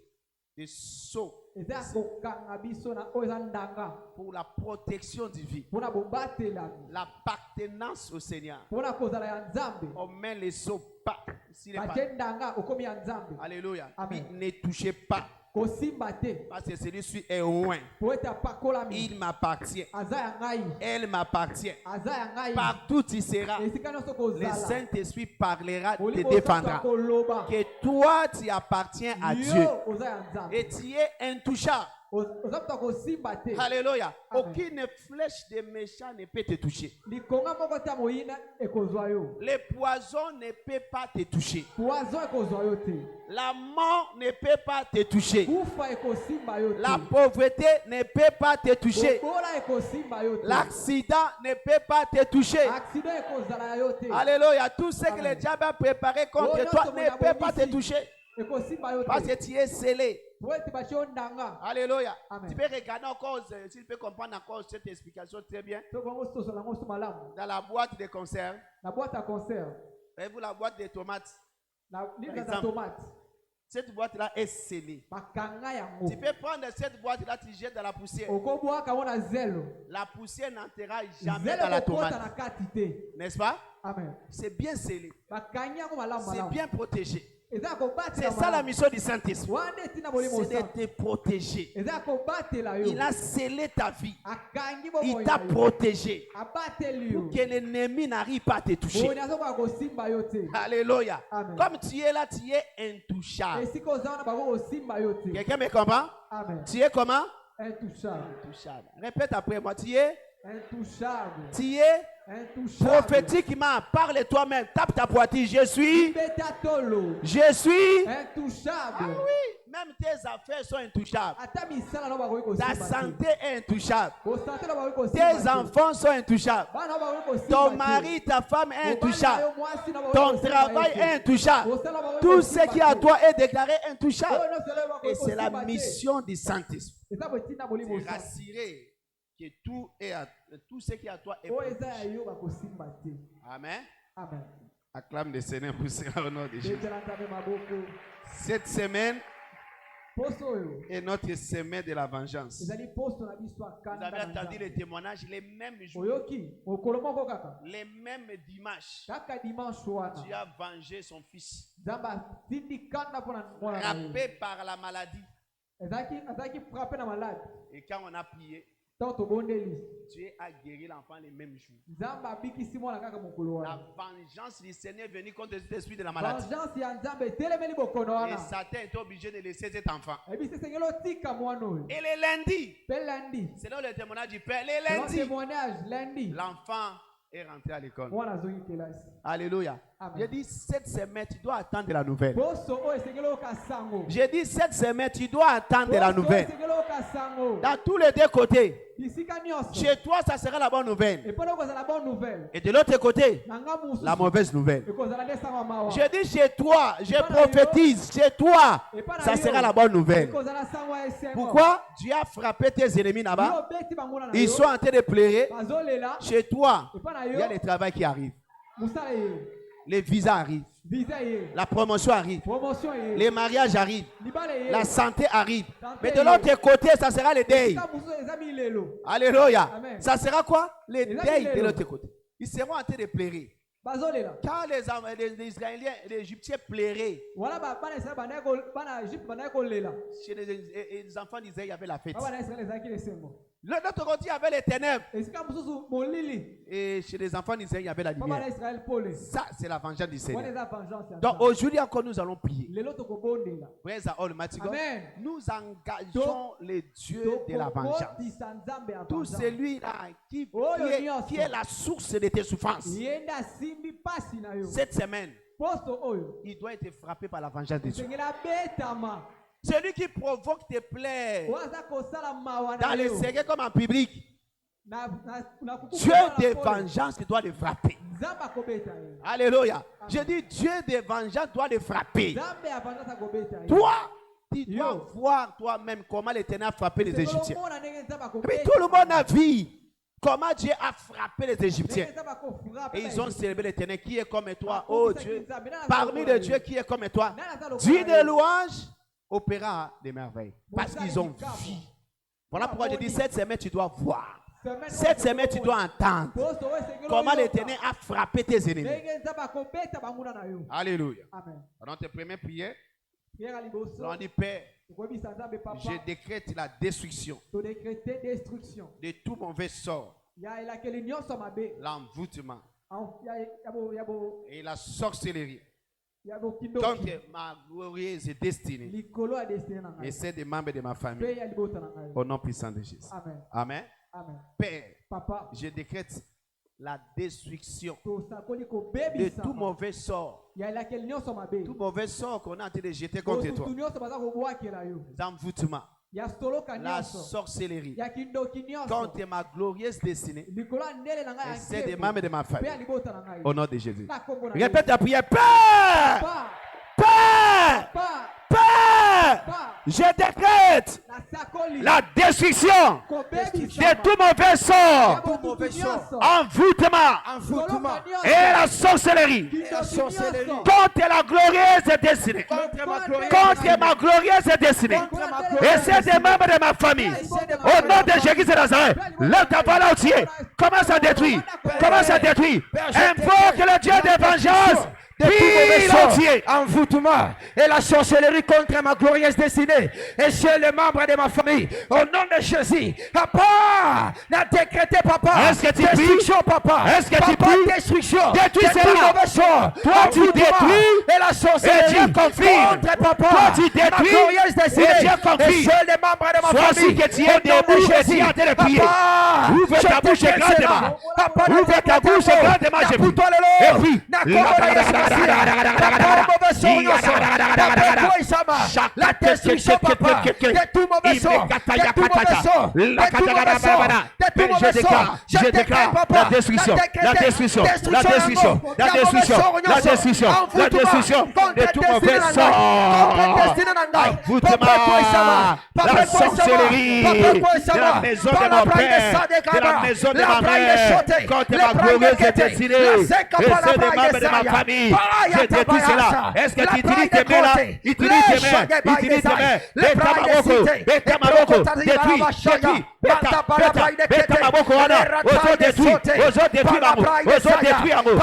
des sceaux eza ya kokanga biso na oyo eza ndanga pour la protection du vie, mpona bobatelami l'appartenance au Seigneur. mpona kozala ya nzambe On met les sceaux pas. S'il est pas. batie ndanga okomi ya nzambe Alléluia. Amen. Ne touchez pas. kosimba te Parce que celui-ci est loin. po ete apakolami Il m'appartient. aza ya ngai Elle m'appartient. aza ya ngai Partout il sera. esika nyonso Le kozala Saint-Esprit parlera, te Molimo Santu défendra. akoloba Que toi, tu appartiens à Dieu. yo oza ya nzambe Et tu es intouchable. oza moto akosimba te Alléluia. Amen. Aucune flèche de méchant ne peut te toucher. likonga moko te ya moyina ekozwa yo Le poison ne peut pas te toucher. poison ekozwa yo te La mort ne peut pas te toucher. kufa ekosimba yo te La pauvreté ne peut pas te toucher. bobola ekosimba yo te L'accident ne peut pas te toucher. accident ekozala yo te Alléluia. Tout ce que Amen. le diable a préparé contre Oh, toi non, ne peut pas te toucher. ekosimba yo Parce te que tu es scellé. po ete batie yo ndanga Alléluia. Amen. Tu peux regarder encore, s'il peut comprendre encore cette explication très bien. tokongo tosola yango so malamu Dans la boîte de conserve, na boîte ya conserve voyez-vous la boîte de tomates. na livre Par za exemple. tomate Cette boîte-là est scellée. bakanga yango Tu peux prendre cette boîte-là, tu jettes dans la poussière. okobwaka ngo na zelo La poussière n'entrera jamais zelo dans la ekokota tomate. na kati te N'est-ce pas? amen C'est bien scellé. bakangi yango malamu C'est malamu bien protégé. eza ya C'est kobatela ça la malamu mission du Saint-Esprit. wana etina molimo C'est de santu te protéger. eza ya kobatela yo Il a scellé ta vie. akangi Il bomoi t'a na yo protégé. abateli Pour yo que l'ennemi n'arrive pas à te toucher. boni azokoka kosimba yo te Alléluia. Amen. Comme tu es là, tu es intouchable. esika oza wana bako kosimba yo te Quelqu'un me comprend? amen Tu es comment? intouchable Intouchable. Répète après moi. Tu es intouchable prophétiquement. Parle toi-même. Tape ta poitrine. Je suis. betatolo Je suis. Ah intouchable oui. Même tes affaires sont intouchables. ata misala na bakoki Ta kosimba te santé est intouchable. kosante na bakoki kosimba Tes te enfants sont intouchables. bana na bakoki kosimba Ton te. mari, ta femme est Mobali na intouchable. yo mwasi na bakoki Ton kosimba travail ye te. est intouchable. Kosala na bakoki Tout ce kosimba qui est à te. toi est déclaré intouchable. Oyo nyonso lelo bakoki Et c'est la kosimba te. mission du Saint-Esprit. eza botina molimo C'est santu rassurer que tout ce qui est à toi est oyo eza ya protégé. yo bakosimba te Amen. amen Acclame le Seigneur pour cela au nom de Jésus. betela nzambe maboko Cette semaine poso oyo est notre semaine de la vengeance. ezali poso na biso Vous akanda avez na entendu les Nzambe. témoignages, les mêmes jours, oyoki mokolo moko kaka les mêmes dimanches. kaka dimanche wana Dieu a vengé son fils, nzambe atindi kanda mpona mwana na ye frappé par la maladie. azalaki frappe na malade Et quand on a prié, ntango tobondeli Dieu a guéri l'enfant les mêmes jours. nzambe abikisi mwana kaka mokolo La wana vengeance du Seigneur est venue contre cet esprit de la maladie. vengeance ya nzambe etelemeli bokono Et wana Satan était obligé de laisser cet enfant. ebisi esengeli otika mwana oyo Et le lundi, mpe lundi selon le témoignage du Père, le selon lundi, témoignage lundi l'enfant est rentré à l'école. mwana azongi kelasi Alléluia. Amen. J'ai dit, cette semaine, tu dois attendre la nouvelle. poso oyo esengeli oyoka sango J'ai dit, cette semaine, tu dois attendre la Poso oyo nouvelle. esengeli oyoka sango Dans tous les deux côtés. bisika nyonso Chez toi, ça sera la bonne nouvelle. epona okozala bonne nouvelle Et de l'autre côté, na nga mosusu la mauvaise nouvelle. ekozala nde sango ya mawa Je dis chez toi, je prophétise, chez toi, ça sera la bonne nouvelle. ekozala sango ya esengo Pourquoi? Dieu a frappé tes ennemis là-bas. yo obeti bango na Ils yo sont en train de pleurer. bazolela Chez toi, epa na il y a yo le travail qui arrive. mosala ye Les visas arrivent. visa ye La promotion arrive. promotion ye Les mariages arrivent. libala ye La santé arrive. Santé Mais de ye. l'autre côté, ça sera le deuil. Esika mosusu eza milelo Alléluia. Amen. Ça sera quoi? Le Et là, deuil il est de là. l'autre côté. Ils seront en train de pleurer. bazolela Quand les Israéliens, les Égyptiens pleuraient, wala bana israel bana egypte bandaki kolela chez les enfants d'Israël, il y avait la fête. bana israel ezalaki lesengo L'autre côté, il y avait les ténèbres. esika mosusu molili Et chez les enfants d'Israël, il y avait la mpo bana lumière. Israël pole Ça, c'est la vengeance du wana Seigneur. eza vengeance ya Donc Nzambe. aujourd'hui encore, nous allons prier. lelo tokobondela Praise Almighty God. Amen. Nous engageons les dieux de la vengeance. tokokotisa Nzambe ya Tout vengeance. celui-là qui Oyo est la source de tes souffrances. ye nde asimbi pasi na yo Cette semaine, poso oyo il doit être frappé par la vengeance de Dieu. esengeli abetama Celui qui provoque tes plaies oyo aza kosala mawa dans na les yo secrets comme en public, na kukufa Dieu na de pole. vengeance doit le frapper. Nzambe akobeta ye Alléluia. Je dis Dieu de vengeance doit le frapper. Nzambe ya vengeance akobeta ye Toi, tu dois Yo. voir toi-même comment l'Éternel a frappé les Esengeli Égyptiens. omona ndenge Nzambe Et akobeta. puis tout le monde a vu comment Dieu a frappé les Égyptiens. Ndenge Nzambe akofrappe Et ils ont célébré l'Éternel qui est comme toi, Ah, oh ça, Dieu. ça, mais là, Parmi ça, les dieux qui est comme toi, Là, ça, ça, Dieu ça, de louange opéra des merveilles. Parce ça, qu'ils ont ça, vu. ça. Voilà Ah, pourquoi je bon, dis dit. cette semaine, tu dois voir. Semaine Cette oyo, semaine, tu dois entendre poso oyo esengeli comment oyoka. l'Éternel a frappé tes ennemis. Ndenge Nzambe akobeta banguna na yo. Alléluia. Amen. Pendant tes premières prières, Prière ya liboso nous avons dit, Père, tokobisa Nzambe papa je décrète la destruction todécrete destruction de tout mauvais sort, ya elakeli nyonso mabe l'envoûtement et la sorcellerie ya contre bokindoki ma glorieuse destinée likolo ya destin na et ngai celle des membres de ma mpe famille. ya libota na ngai. Au nom puissant de Jésus. Amen. Amen. Amen. Père, Papa je décrète la destruction tosakoli de kobebisa tout mauvais sort, ya elakeli nyonso mabe tout mauvais sort qu'on a en train de jeter contre toi. bosusu nyonso baza kobwakela yo L'envoûtement, ya soloka la nyonso sorcellerie ya kindoki nyonso contre ma glorieuse destinée likolo ya ndele na ngai et ya celle des nkembo membres de ma mpe ya famille. libota na ngai Au nom de Jésus. na kombo na Répète ta prière. Père, Papa, Père, Papa, Père, Papa, je décrète nasakoli la destruction kobebisama de tout mauvais ya sort, bosusu mauvais sort. nyonso envoûtement Envoûtement et la sorcellerie la sorcellerie contre la glorieuse destinée, contre ma glorieuse contre ma glorieuse destinée et celle des membres de ma famille. Au nom de Jésus de Nazareth, lève ta parole entière. Commence à détruire. Commence à détruire. Invoque le Dieu de vengeance. de tout mauvais Pile sort, entier. envoûtement et la sorcellerie contre ma glorieuse destinée et chez les membres de ma famille. Au nom de Jésus, papa, n'a décrété papa. Est-ce que tu pries? Destruction, papa. Est-ce que tu Papa, pries? destruction. Détruis de tout cela. mauvais sort. Toi, tu Envoûtement détruis. et la sorcellerie Et Dieu confirme. contre papa. Toi, tu ma détruis. glorieuse destinée Et Dieu confirme. et chez les membres de ma Voici famille. que tu es Au nom de debout et Jésus, tu es en train de prier. papa, Ouvre je ta bouche décrète grandement. cela. Papa, Ouvre ta bouche grandement, je prie. Et puis, la destruction, papa, de tout mauvais sort, de tout mauvais sort, de tout mauvais sort, de tout mauvais sort. Je déclare la destruction, la destruction, la destruction, la destruction, la destruction, la destruction de tout mauvais sort. Envoûtement, la sorcellerie de la maison de mon père, de la maison de ma mère, contre ma glorieuse destinée et ceux des membres de ma famille. Je détruis cela. Est-ce que tu utilises tes mains là? Utilise tes mains, utilise tes mains. Beta Maboko, détruis, détruis. Beta Maboko, ozo détruis, ozo détruis l'amour, ozo détruis l'amour.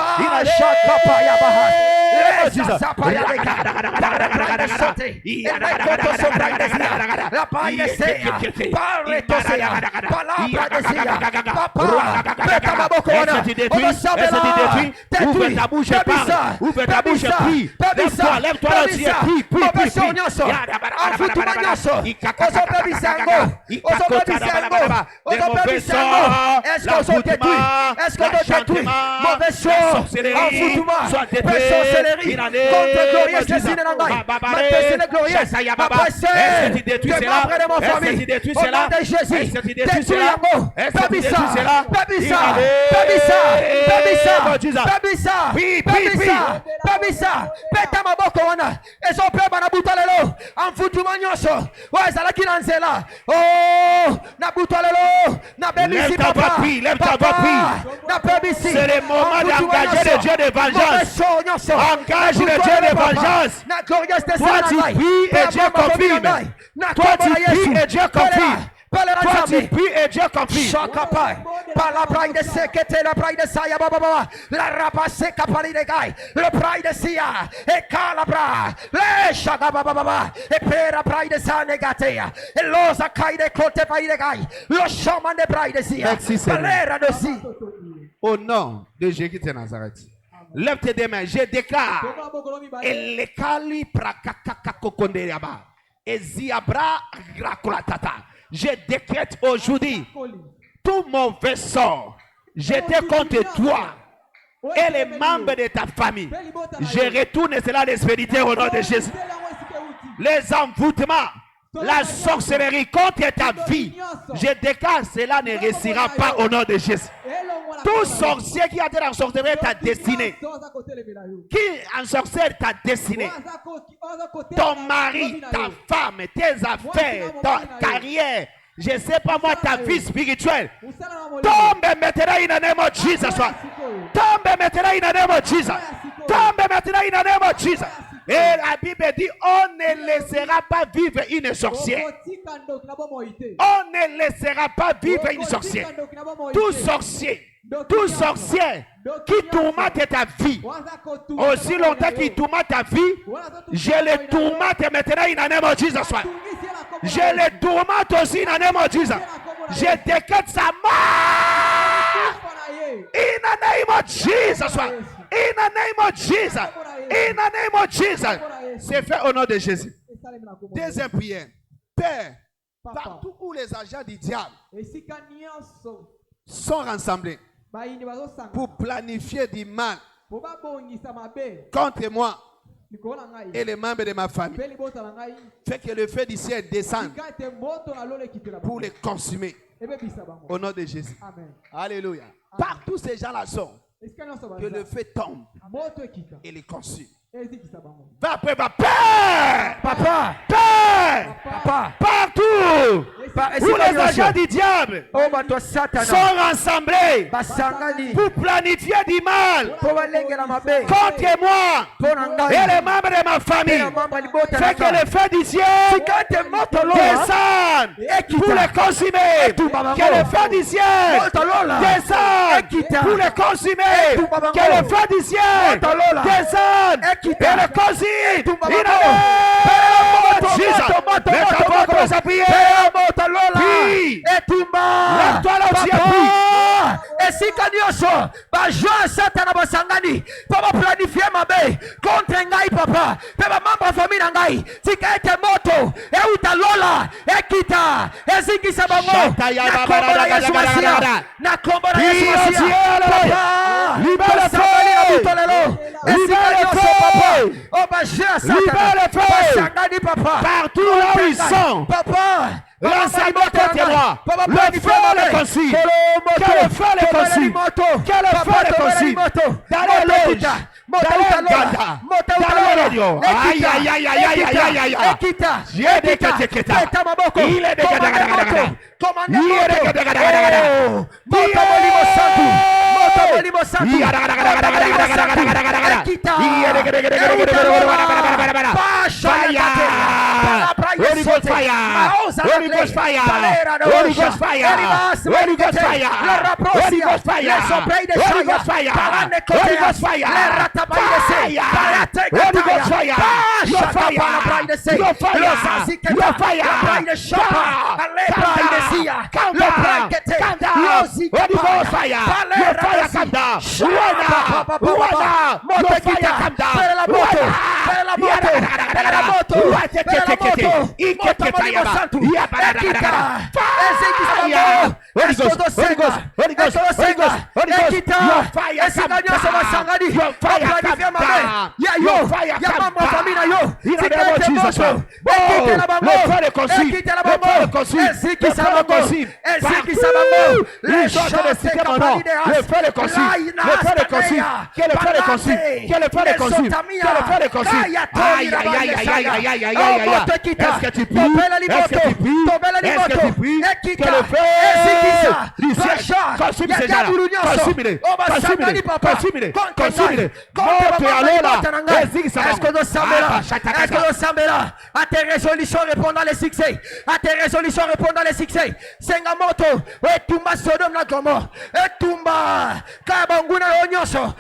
Ouvre ta bouche et parle. Ouvre ta bouche et prie. Lève-toi, lève-toi là, tu prie, prie, prie, prie. Peta maboko wana ezopeba na buta lelo amfutuma nyonso oyo ezalaki na nzela na buta lelo nabebisi papa nabebisi C'est le moment d'engager le Dieu de vengeance. Engage le Dieu de vengeance. Toi tu pries et Dieu confirme. Toi tu pries et Dieu confirme. Toi tu pries et Dieu confirme. Par la braille de Sekete, la braille de Saya Baba, la rapasse capali de Gai, le braille de Sia, et Calabra, le Shagababa, et Pera braille de Sanegatea, et l'Osa Kai de Cote Pai de Gai, le chaman de braille de Sia, Merci, Seigneur. Valera de Si. Au nom de Jésus de Nazareth. Lève tes deux mains. Je déclare. Et les cali prakakaka kokonderiaba. Et ziabra grakulatata. Je décrète aujourd'hui tout mauvais sort. J'étais contre toi et les membres de ta famille. Je retourne cela l'expédition au nom de Jésus. Les envoûtements, la sorcellerie contre ta vie, je déclare cela ne réussira pas au nom de Jésus. Tout sorcier qui a été en sorcellerie ta destinée, qui en sorcellerie ta destinée, ton mari, ta femme, tes affaires, ta carrière, je ne sais pas moi, ta vie spirituelle, tombe maintenant in the name of Jesus. Tombe maintenant in the name of Jesus. Tombe maintenant in the name of Jesus. Et la Bible dit, on ne laissera pas vivre une sorcière. On ne laissera pas vivre une sorcière. Tout sorcier qui tourmente ta vie, aussi longtemps qu'il tourmente ta vie, je le tourmente maintenant in the name of Jesus. Je le tourmente aussi in the name of Jesus. Je décrète sa mort. In the name of Jesus. In the name of Jesus. In the name of Jesus. C'est fait au nom de Jésus. Deuxième prière. Père, partout où les agents du diable sont rassemblés pour planifier du mal contre moi et les membres de ma famille, fait que le feu du ciel descende pour les consumer. Au nom de Jésus. Alléluia. Partout ces gens-là sont, que le feu tombe et les consume. Va après, va, Père! Papa! Père! Papa! Partout! Où les agents du diable Oh, bah, toi, Satan! sont rassemblés Basangani! pour planifier du mal Pour aller à ma baie! contre moi et les membres de ma famille. Fait que le feu du ciel descende pour les consumer. Que le feu du ciel descende pour les consumer. Que le feu du ciel descende et le consume. Lève-toi, commence à prier. Prie. Lève-toi là aussi et prie. Esika nyonso bajoa satana basangani papa planifier mabe contre ngai papa papa mamba famille na ngai tika ete moto euta lola ekita ezingisa bango na kombo na Yesu papa libere feu esika nyonso papa o bajoa satana basangani papa Partout là où ils sont, papa l'enseignement contre moi, le feu les consume. Que le feu les consume. Que le feu les consume. Dans les loges, dans les ganda, dans les radios. Aïe, aïe, aïe, aïe, aïe, aïe, aïe, aïe. J'ai des kétékéta. Il est des kétékéta. Il est des kétékéta. Holy Ghost fire! Holy Ghost fire! Holy Ghost fire! Holy Ghost fire! Holy Ghost fire! Holy Ghost fire! Holy Ghost fire! Holy Ghost fire! Your fire! Your fire! Your fire! Come down! Come down! Holy Ghost fire! Your fire come down! Your fire come down! Aïe, aïe, aïe, aïe, aïe, aïe, Aïe, aïe, aïe, aïe. Est-ce que tu pries? Est-ce que tu pries? Est-ce que tu pries? Que le feu du ciel consume ces gens-là. Consume-les. Consume-les. Consume-les. Consume-les. Monte alors là. Est-ce que nous sommes là? À tes résolutions répondant les succès. À tes résolutions répondant les succès. Sengamoto. Etumba Sodome na Gomorrhe. Etumba. Kabanguna onyoso.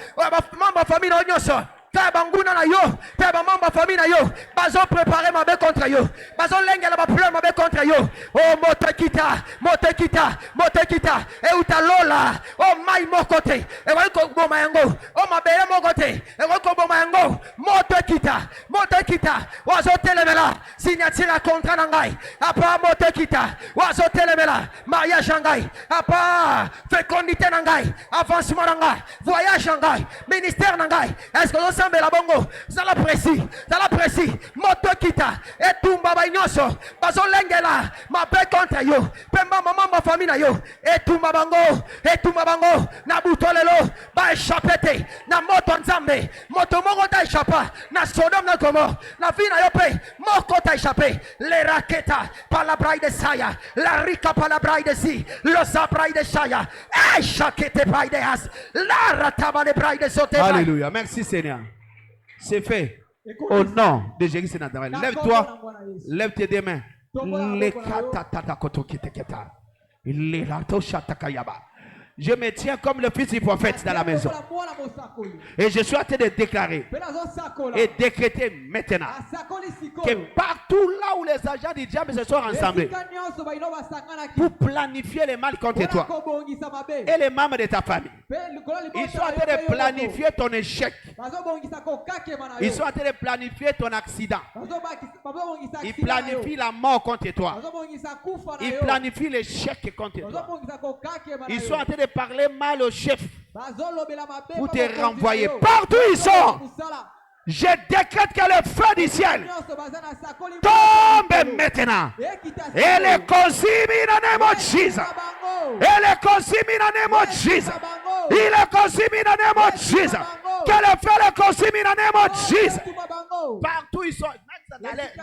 Mamba famille onyoso. Kabanguna na yo. Mamba famille na yo. Bazo préparer ma bé contre yo. Bazo lengela ba plan ma bé contre yo. Oh motekita. Motekita. Motekita. E utalola. Oh mai mokote. E wa ko boma yango. Oh ma bele mokote. E wa ko boma yango. Motekita. Motekita. Wazo telemela. Signature contrat nangai. Apa motekita. Wazo telemela. Mariage nangai. Apa fécondité nangai. Avancement nangai. Voyage nangai. Ministère nangai. Est-ce que nous sommes la bongo? Ça la précis. Ça la précis. Motekita. Et tumba baignoso. Bazo lengela. Ma paix contre yo. Pemba maman ma famille na yo. Et tumba bango. Et tumba bango. Na butolelo. Ba échappé. Na moto nzambe. Moto moko ta échappa. Na Sodome na Gomorrhe. Na vie na yo pe. Moko ta échappé. Les raquetas. Par la braille de Saya. La rica par la braille de Si. Le sabraille de Saya. Eh chaquete braille de Has. La rataba de braille de Sote. Alléluia. Merci Seigneur. C'est fait. Au nom de Jésus de Nazareth. Lève-toi. Lève tes deux mains. Je me tiens comme le fils du prophète dans la maison. Et je suis en train de déclarer et décréter maintenant que partout là où les agents du diable se sont rassemblés pour planifier les mal contre toi et les membres de ta famille, ils sont en train de planifier ton échec. Ils sont en train de planifier ton accident. Ils planifient la mort contre toi. Ils planifient l'échec contre toi. Ils sont en train de parler mal au chef pour te renvoyer. Partout ils sont. Je décrète que le feu du ciel tombe maintenant. Et les consume in the name of Jesus. Et les consume in the name of Jesus. Il est consume in the name of Jesus. Que le feu le consume in the name of Jesus. Partout ils sont.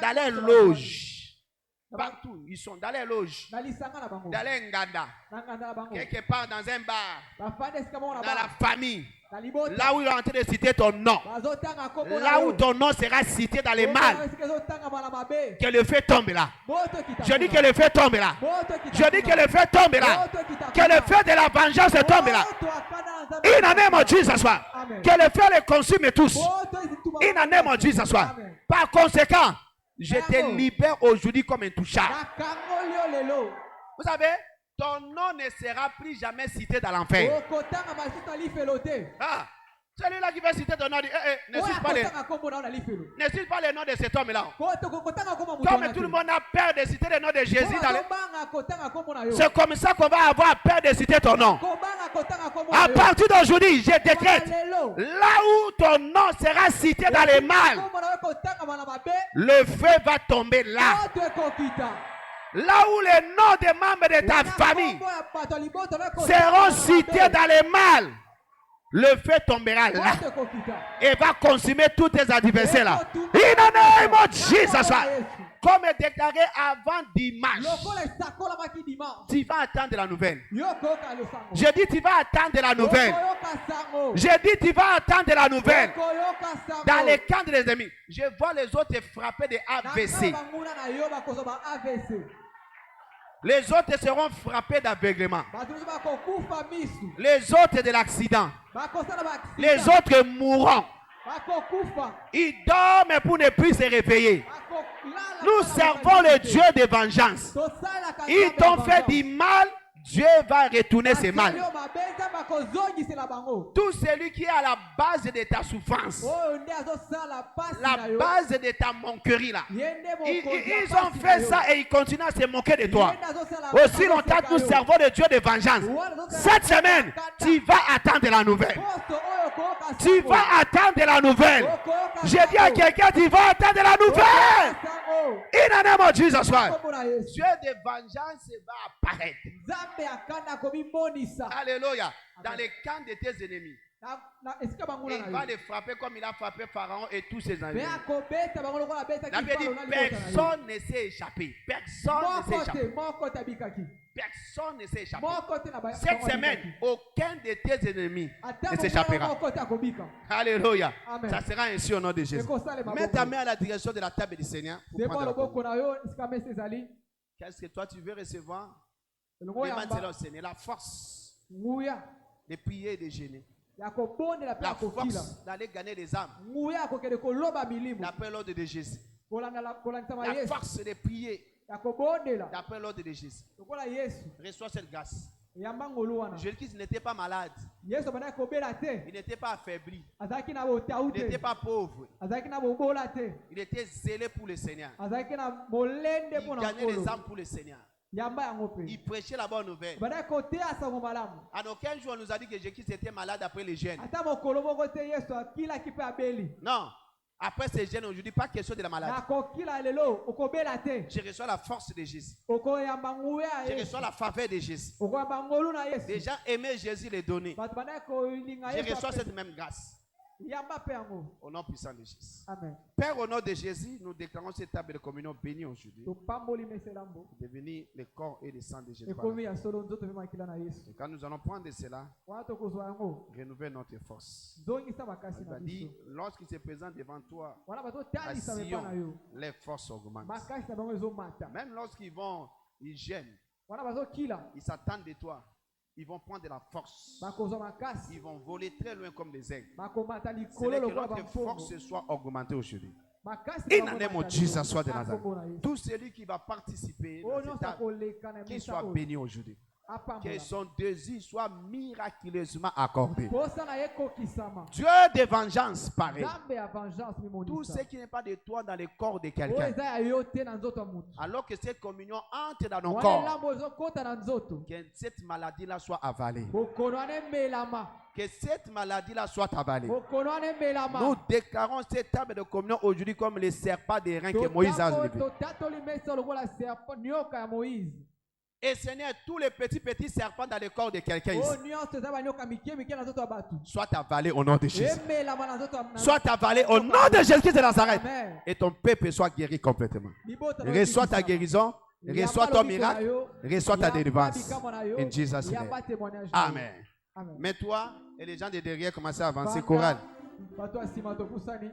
Dans les loges. Partout, ils sont dans les loges, dans les nganda, quelque part dans un bar, dans la famille, là où ils sont en train de citer ton nom, là où ton nom sera cité dans les mâles. Que le feu tombe là. Je dis que le feu tombe là. Je dis que le feu tombe là. Que le feu de la vengeance tombe là. In the name of Jesus. Que le feu les consume tous. In the name of Jesus. Par conséquent, je te libère aujourd'hui comme intouchable. Vous savez, ton nom ne sera plus jamais cité dans l'enfer. Ah, celui-là qui va citer ton nom dit, ne cite pas les noms de cet homme-là. Comme tout le monde a peur de citer le nom de Jésus dans les... C'est comme ça qu'on va avoir peur de citer ton nom. À partir d'aujourd'hui, je décrète, là où ton nom sera cité dans les mâles, le feu va tomber là. Là où les noms des membres de ta famille seront cités dans les mâles, le feu tombera là et va consumer tous tes adversaires là. In the name of Jesus. Comme déclaré avant dimanche, tu vas attendre la nouvelle. Je dis tu vas attendre la nouvelle. Je dis tu vas attendre la nouvelle. Dans les camps des ennemis, je vois les autres frapper des AVC. Les autres seront frappés d'aveuglement. Les autres de l'accident. Les autres mourront. Ils dorment pour ne plus se réveiller. Nous servons le Dieu de vengeance. Ils t'ont fait du mal, Dieu va retourner ses mal. Tout celui qui est à la base de ta souffrance, la base de ta manquerie là, ils ont fait ça et ils continuent à se moquer de toi. Aussi longtemps que nous servons le Dieu de vengeance, cette semaine, tu vas attendre la nouvelle. Tu vas attendre la nouvelle. J'ai dit à quelqu'un, tu vas attendre la nouvelle. In the name of Jesus. Dieu de vengeance va apparaître. Alléluia. Dans les camps de tes ennemis. esika banguna Et na il yo. va les frapper comme il a frappé Pharaon et tous ses Mpe amis. akobeta bango lokola abetaki La Bible Faraon dit na libota na ye. personne ne s'est échappé. Personne ne s'est Moko te, échappé. moko te abikaki. Personne ne s'est échappé. Moko te na Cette bango semaine, abikaki. aucun de tes ennemis Ata ne mongana s'échappera. moko te akobika. Alléluia. Amen. Ça sera ainsi au nom de Jésus. Ekosalema Mets ta bongo. main à la direction de la table du Seigneur pour Debo prendre la loboko communion. na yo esika mesa ezali. Qu'est-ce que toi tu veux recevoir? Elongo Demande cela yamba au Seigneur. La force nguya de prier et de gêner. ya kobondela mpe La akokila. force d'aller gagner des âmes. Nguya akokende koloba milimo. D'après l'ordre de Jésus. Kolandisama La Yesu. force de prier. Ya kobondela. D'après l'ordre de Jésus. Lokola Yesu. Reçois cette grâce. Yamba ngolu wana. Jésus-Christ n'était pas malade. Yesu abandaki kobela te. Il n'était pas affaibli. Azalaki na botau Il n'était te. pas pauvre. Azalaki na bobola te. Il était zélé pour le Seigneur. Azalaki na molende Il mpona gagnait les nkolo. âmes pour le Seigneur. Yamba yango pe. Il prêchait la bonne nouvelle. Abandaki koteya sango malamu. En aucun jour, on nous a dit que Jésus-Christ était malade après les gènes. Ata mokolo moko te Yesu akilaki mpe abeli. Non. Après ces gènes, aujourd'hui, pas question de la maladie. Nakokila lelo okobela te. Je reçois la force de Jésus. Okoyamba nguya ya Je Yesu. reçois la faveur de Jésus. Okoyamba ngolu na Les Yesu. gens aimaient Jésus, les donner. Bato bandaki kolinga Je Yesu. reçois ape- cette même grâce. Yamba pe yango. Au nom puissant de Jésus. Amen. Père, au nom de Jésus, nous déclarons cette table de communion bénie aujourd'hui. Topamboli mesa elambo. Devenir le corps et le sang de Jésus. Ekomi ya solo nzoto mpe makila na Yesu. Et quand nous allons prendre cela, Wana tokozwa yango. renouveler notre force. Zongisa makasi Il na a dit, biso. lorsqu'il se présente devant toi, Wana à bazotalisa mepa na Sion, yo. les forces augmentent. Makasi na bango ezomata. Même lorsqu'ils vont, ils gênent, Wana bazokila. ils s'attendent de toi. Ils vont prendre de la force. Bakozwa makasi. Ils vont voler très loin comme des aigles. Bakomata C'est likolo que lokola notre bamfongo. force soit augmentée aujourd'hui. Makasi In na the bango name of matali. Jesus, soit de Na Nazareth. kombo na Yesu. Tout celui qui va participer Oyo dans cette nyonso table, akoleka na qu'il mesa soit oyo. béni aujourd'hui. Que Apambola. son désir soit miraculeusement accordé. Posa na ye ekokisama. Dieu de vengeance pareil. Nzambe ya vengeance Tout mimonisa. ce qui n'est pas de toi dans le corps de Oyo quelqu'un. eza ya yo te na nzoto ya mutu. Alors que cette communion entre dans nos Wana corps. elambo ezokota na nzoto. Que cette maladie-là soit avalée. Bokono wana emelama. Que cette maladie-là soit avalée. Bokono wana emelama. Nous déclarons cette table de communion aujourd'hui comme les serpents des reins que Moïse a levé. Totatoli mesa lokola serpent nyoka ya Moïse. Et Seigneur, tous les petits serpents dans le corps de quelqu'un ici, Oyo nyonso eza banyoka mike mike na nzoto ya bato. soient avalés au nom de Jésus. Emelama na nzoto ya Soit avalés au nom de Jésus de Nazareth. Amen. Et ton peuple soit guéri complètement. Libota na Reçois ta okikisama. guérison. Reçois Yamba ton lobiko miracle. na yo. Reçois ta Yamba délivrance. bikamo na yo. In Jesus' name. Yamba témoignage na yo. Amen. Amen. Mais toi et les gens de derrière commencez à avancer. Banda, Chorale. bato ya nsima topusani.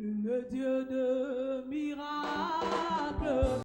Le Dieu de miracles.